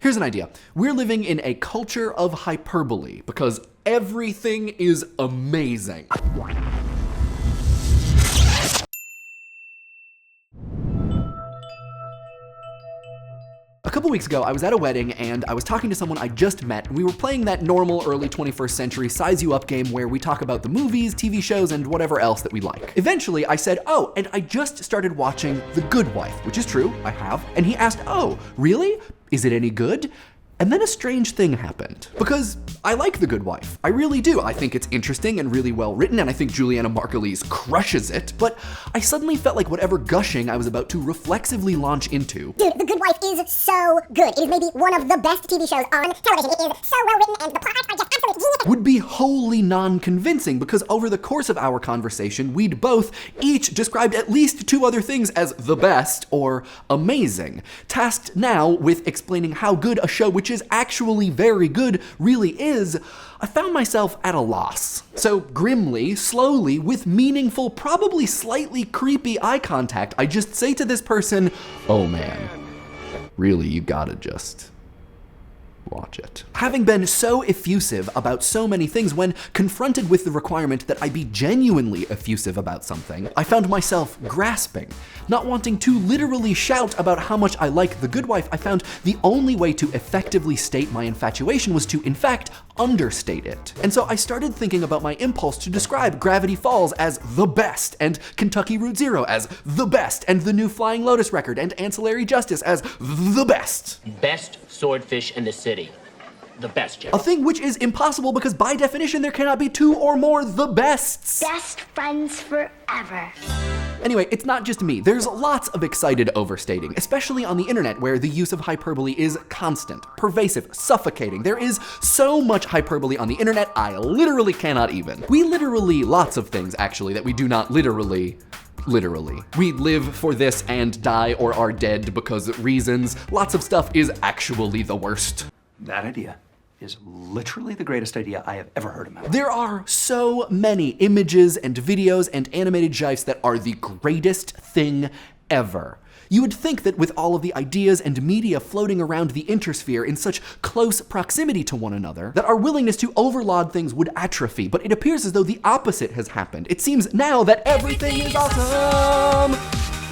Here's an idea. We're living in a culture of hyperbole because everything is amazing. A couple weeks ago, I was at a wedding and I was talking to someone I just met, and we were playing that normal early 21st century size you up game where we talk about the movies, TV shows, and whatever else that we like. Eventually, I said, oh, and I just started watching The Good Wife, which is true, I have. And he asked, oh, really? Is it any good? And then a strange thing happened. Because I like The Good Wife. I really do. I think it's interesting and really well written, and I think Juliana Margulies crushes it. But I suddenly felt like whatever gushing I was about to reflexively launch into. Dude, The Good Wife is so good. It is maybe one of the best TV shows on television. It is so well written, and the plot are just absolute genius. Would be wholly non-convincing because over the course of our conversation, we'd both each described at least two other things as the best or amazing. Tasked now with explaining how good a show which is actually very good really is, I found myself at a loss. So grimly, slowly, with meaningful, probably slightly creepy eye contact, I just say to this person, oh man, really, you gotta just watch it. Having been so effusive about so many things, when confronted with the requirement that I be genuinely effusive about something, I found myself grasping. Not wanting to literally shout about how much I like The Good Wife, I found the only way to effectively state my infatuation was to, in fact, understate it. And so I started thinking about my impulse to describe Gravity Falls as the best, and Kentucky Route Zero as the best, and the new Flying Lotus record and Ancillary Justice as the best. Best swordfish in the city. The best, Jeff. A thing which is impossible because by definition there cannot be two or more the bests. Best friends forever. Anyway, it's not just me. There's lots of excited overstating, especially on the internet where the use of hyperbole is constant, pervasive, suffocating. There is so much hyperbole on the internet, I literally cannot even. We literally, lots of things actually that we do not literally. We live for this and die or are dead because reasons. Lots of stuff is actually the worst. That idea is literally the greatest idea I have ever heard about. There are so many images and videos and animated gifs that are the greatest thing ever. You would think that with all of the ideas and media floating around the intersphere in such close proximity to one another, that our willingness to overlaud things would atrophy, but it appears as though the opposite has happened. It seems now that everything is awesome!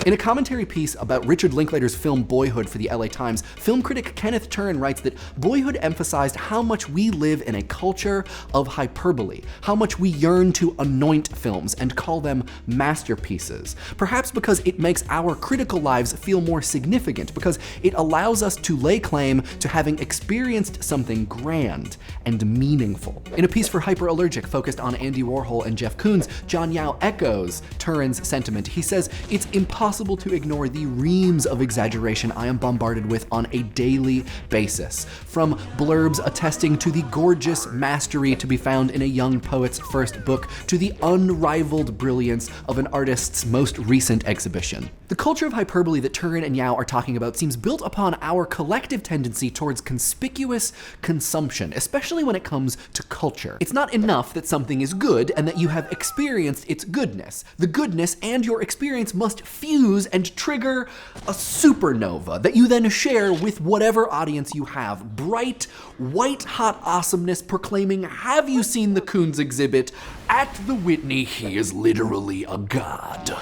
In a commentary piece about Richard Linklater's film Boyhood for the LA Times, film critic Kenneth Turin writes that Boyhood emphasized how much we live in a culture of hyperbole, how much we yearn to anoint films and call them masterpieces. Perhaps because it makes our critical lives feel more significant, because it allows us to lay claim to having experienced something grand and meaningful. In a piece for Hyperallergic focused on Andy Warhol and Jeff Koons, John Yao echoes Turin's sentiment. He says, it's impossible to ignore the reams of exaggeration I am bombarded with on a daily basis. From blurbs attesting to the gorgeous mastery to be found in a young poet's first book, to the unrivaled brilliance of an artist's most recent exhibition. The culture of hyperbole that Turin and Yao are talking about seems built upon our collective tendency towards conspicuous consumption, especially when it comes to culture. It's not enough that something is good and that you have experienced its goodness. The goodness and your experience must fuse and trigger a supernova that you then share with whatever audience you have. Bright, white-hot awesomeness proclaiming, have you seen the Koons exhibit? At the Whitney, he is literally a god.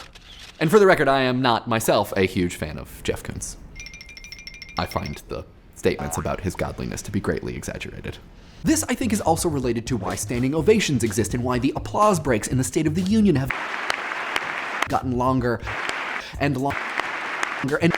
And for the record, I am not myself a huge fan of Jeff Koons. I find the statements about his godliness to be greatly exaggerated. This, I think, is also related to why standing ovations exist and why the applause breaks in the State of the Union have gotten longer and longer, and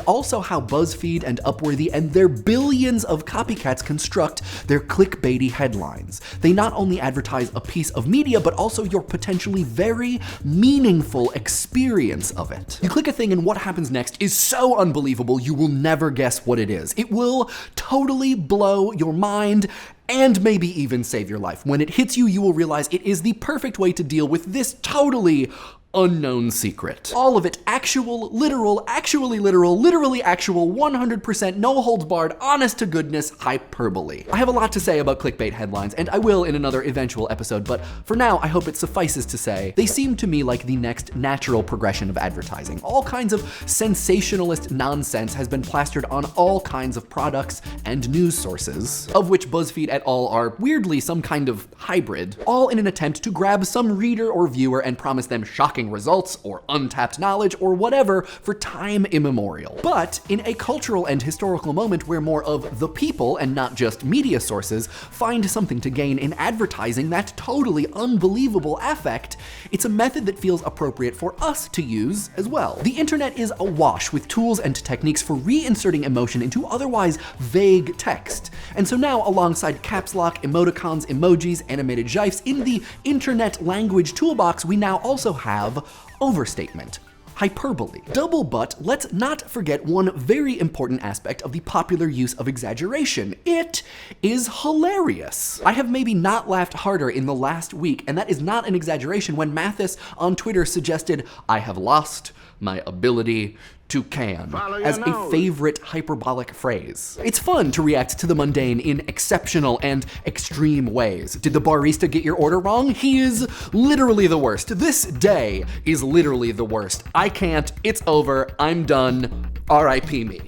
also how BuzzFeed and Upworthy and their billions of copycats construct their clickbaity headlines. They not only advertise a piece of media, but also your potentially very meaningful experience of it. You click a thing and what happens next is so unbelievable you will never guess what it is. It will totally blow your mind and maybe even save your life. When it hits you, you will realize it is the perfect way to deal with this totally unknown secret. All of it actual, literal, actually literal, literally actual, 100% no holds barred, honest to goodness hyperbole. I have a lot to say about clickbait headlines, and I will in another eventual episode, but for now, I hope it suffices to say, they seem to me like the next natural progression of advertising. All kinds of sensationalist nonsense has been plastered on all kinds of products and news sources, of which BuzzFeed et al. Are weirdly some kind of hybrid, all in an attempt to grab some reader or viewer and promise them shocking results or untapped knowledge or whatever for time immemorial. But in a cultural and historical moment where more of the people and not just media sources find something to gain in advertising that totally unbelievable affect, it's a method that feels appropriate for us to use as well. The internet is awash with tools and techniques for reinserting emotion into otherwise vague text. And so now, alongside caps lock, emoticons, emojis, animated gifs, in the internet language toolbox, we now also have overstatement. Hyperbole. Double but, let's not forget one very important aspect of the popular use of exaggeration. It is hilarious. I have maybe not laughed harder in the last week, and that is not an exaggeration when Mathis on Twitter suggested, "I have lost my ability to can," as a favorite hyperbolic phrase. It's fun to react to the mundane in exceptional and extreme ways. Did the barista get your order wrong? He is literally the worst. This day is literally the worst. I can't, it's over, I'm done, RIP me.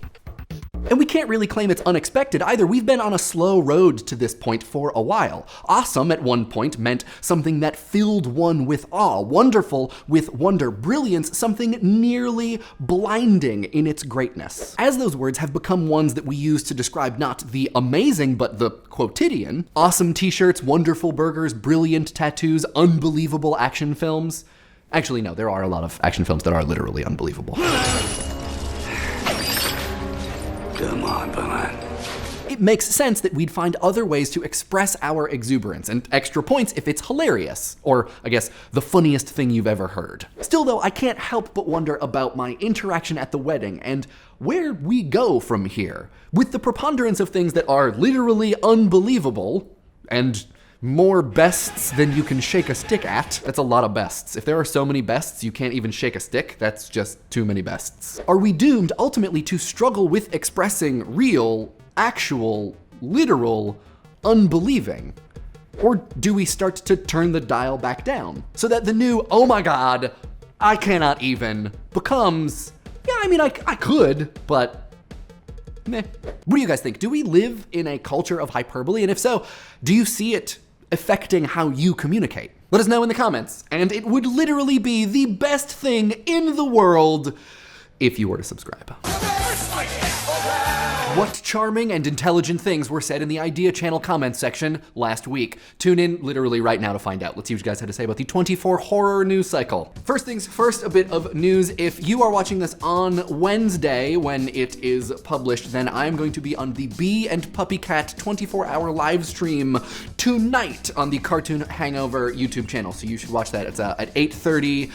And we can't really claim it's unexpected either. We've been on a slow road to this point for a while. Awesome at one point meant something that filled one with awe. Wonderful with wonder. Brilliance, something nearly blinding in its greatness. As those words have become ones that we use to describe not the amazing, but the quotidian. Awesome t-shirts, wonderful burgers, brilliant tattoos, unbelievable action films. Actually, no, there are a lot of action films that are literally unbelievable. Come on, Bowman. It makes sense that we'd find other ways to express our exuberance, and extra points if it's hilarious, or I guess the funniest thing you've ever heard. Still though, I can't help but wonder about my interaction at the wedding and where we go from here. With the preponderance of things that are literally unbelievable, and more bests than you can shake a stick at. That's a lot of bests. If there are so many bests you can't even shake a stick, that's just too many bests. Are we doomed ultimately to struggle with expressing real, actual, literal, unbelieving? Or do we start to turn the dial back down so that the new, oh my god, I cannot even, becomes, yeah, I mean, I could, but meh. What do you guys think? Do we live in a culture of hyperbole? And if so, do you see it affecting how you communicate? Let us know in the comments, and it would literally be the best thing in the world if you were to subscribe. What charming and intelligent things were said in the Idea Channel comments section last week? Tune in literally right now to find out. Let's see what you guys had to say about the 24 horror news cycle. First things first, a bit of news. If you are watching this on Wednesday when it is published, then I'm going to be on the Bee and Puppy Cat 24-hour live stream tonight on the Cartoon Hangover YouTube channel. So you should watch that. It's at 8:30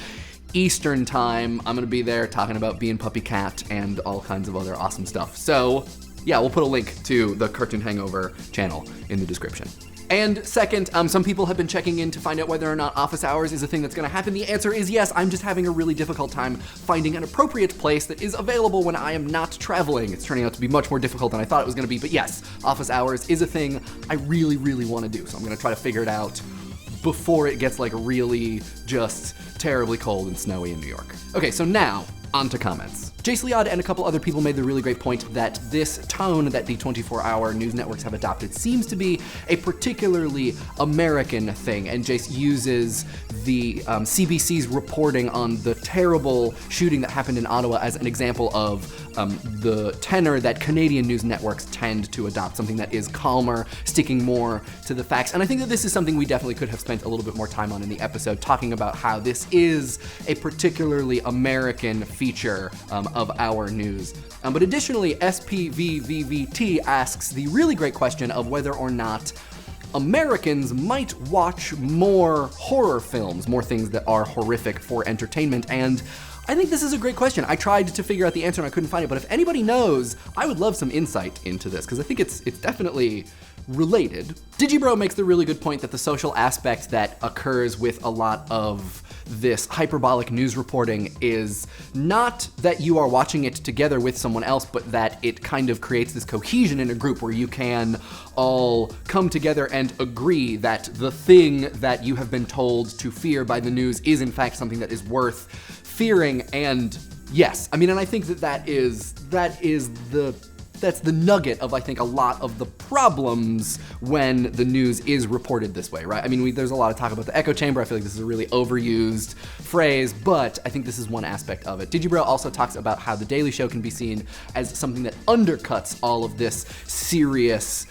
Eastern time. I'm gonna be there talking about Bee and Puppy Cat and all kinds of other awesome stuff. So yeah, we'll put a link to the Cartoon Hangover channel in the description. And second, some people have been checking in to find out whether or not office hours is a thing that's gonna happen. The answer is yes. I'm just having a really difficult time finding an appropriate place that is available when I am not traveling. It's turning out to be much more difficult than I thought it was gonna be, but yes, office hours is a thing I really, really wanna do. So I'm gonna try to figure it out before it gets like really just terribly cold and snowy in New York. Okay, so now, on to comments. Jace Liad and a couple other people made the really great point that this tone that the 24-hour news networks have adopted seems to be a particularly American thing, and Jace uses the CBC's reporting on the terrible shooting that happened in Ottawa as an example of the tenor that Canadian news networks tend to adopt, something that is calmer, sticking more to the facts. And I think that this is something we definitely could have spent a little bit more time on in the episode, talking about how this is a particularly American feature of our news. But additionally, SPVVVT asks the really great question of whether or not Americans might watch more horror films, more things that are horrific for entertainment, and I think this is a great question. I tried to figure out the answer and I couldn't find it, but if anybody knows, I would love some insight into this, because I think it's definitely related. Digibro makes the really good point that the social aspect that occurs with a lot of this hyperbolic news reporting is not that you are watching it together with someone else, but that it kind of creates this cohesion in a group where you can all come together and agree that the thing that you have been told to fear by the news is in fact something that is worth fearing. And yes, I mean, and I think that's the nugget of, I think, a lot of the problems when the news is reported this way, right? I mean, there's a lot of talk about the echo chamber. I feel like this is a really overused phrase, but I think this is one aspect of it. Digibro also talks about how The Daily Show can be seen as something that undercuts all of this serious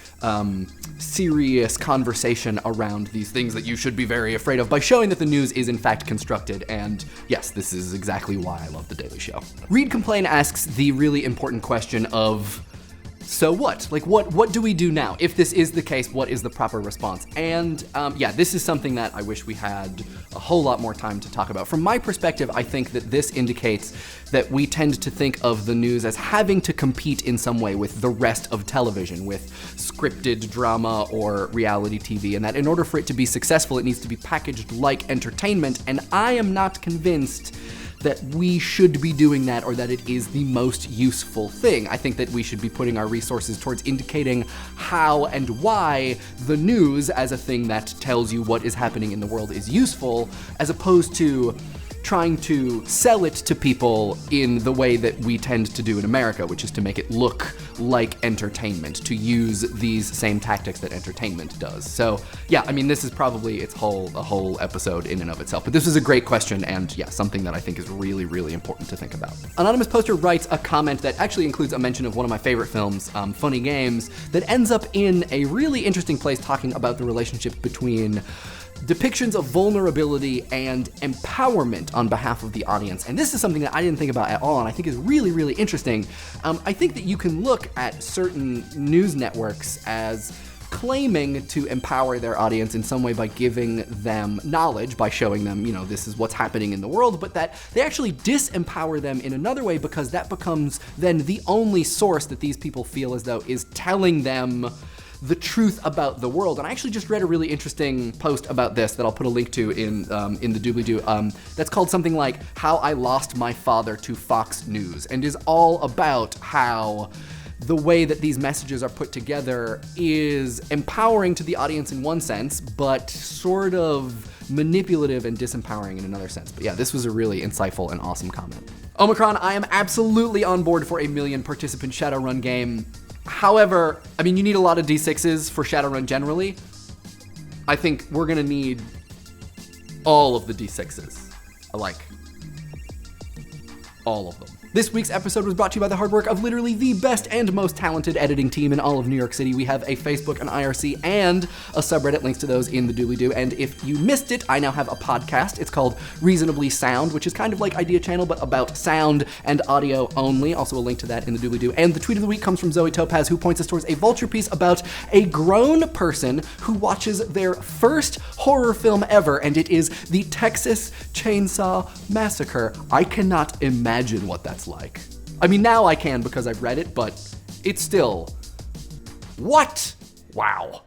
conversation around these things that you should be very afraid of by showing that the news is in fact constructed. And yes, this is exactly why I love The Daily Show. Read Complain asks the really important question of, so what? Like, what do we do now? If this is the case, what is the proper response? And yeah, this is something that I wish we had a whole lot more time to talk about. From my perspective, I think that this indicates that we tend to think of the news as having to compete in some way with the rest of television, with scripted drama or reality TV, and that in order for it to be successful, it needs to be packaged like entertainment. And I am not convinced that we should be doing that or that it is the most useful thing. I think that we should be putting our resources towards indicating how and why the news as a thing that tells you what is happening in the world is useful, as opposed to trying to sell it to people in the way that we tend to do in America, which is to make it look like entertainment, to use these same tactics that entertainment does. So yeah, I mean, this is probably a whole episode in and of itself, but this is a great question, and yeah, something that I think is really, really important to think about. Anonymous Poster writes a comment that actually includes a mention of one of my favorite films, Funny Games, that ends up in a really interesting place talking about the relationship between depictions of vulnerability and empowerment on behalf of the audience. And this is something that I didn't think about at all, and I think is really, really interesting. I think that you can look at certain news networks as claiming to empower their audience in some way by giving them knowledge, by showing them, this is what's happening in the world, but that they actually disempower them in another way, because that becomes then the only source that these people feel as though is telling them the truth about the world. And I actually just read a really interesting post about this that I'll put a link to in the doobly-doo, that's called something like How I Lost My Father to Fox News, and is all about how the way that these messages are put together is empowering to the audience in one sense, but sort of manipulative and disempowering in another sense. But yeah, this was a really insightful and awesome comment. Omicron, I am absolutely on board for a 1,000,000 participant Shadowrun game. However, I mean, you need a lot of D6s for Shadowrun generally. I think we're gonna need all of the D6s. Like, all of them. This week's episode was brought to you by the hard work of literally the best and most talented editing team in all of New York City. We have a Facebook, an IRC, and a subreddit. Links to those in the doobly-doo. And if you missed it, I now have a podcast. It's called Reasonably Sound, which is kind of like Idea Channel, but about sound and audio only. Also a link to that in the doobly-doo. And the tweet of the week comes from Zoe Topaz, who points us towards a Vulture piece about a grown person who watches their first horror film ever, and it is the Texas Chainsaw Massacre. I cannot imagine what that's like. I mean, now I can because I've read it, but it's still... What? Wow.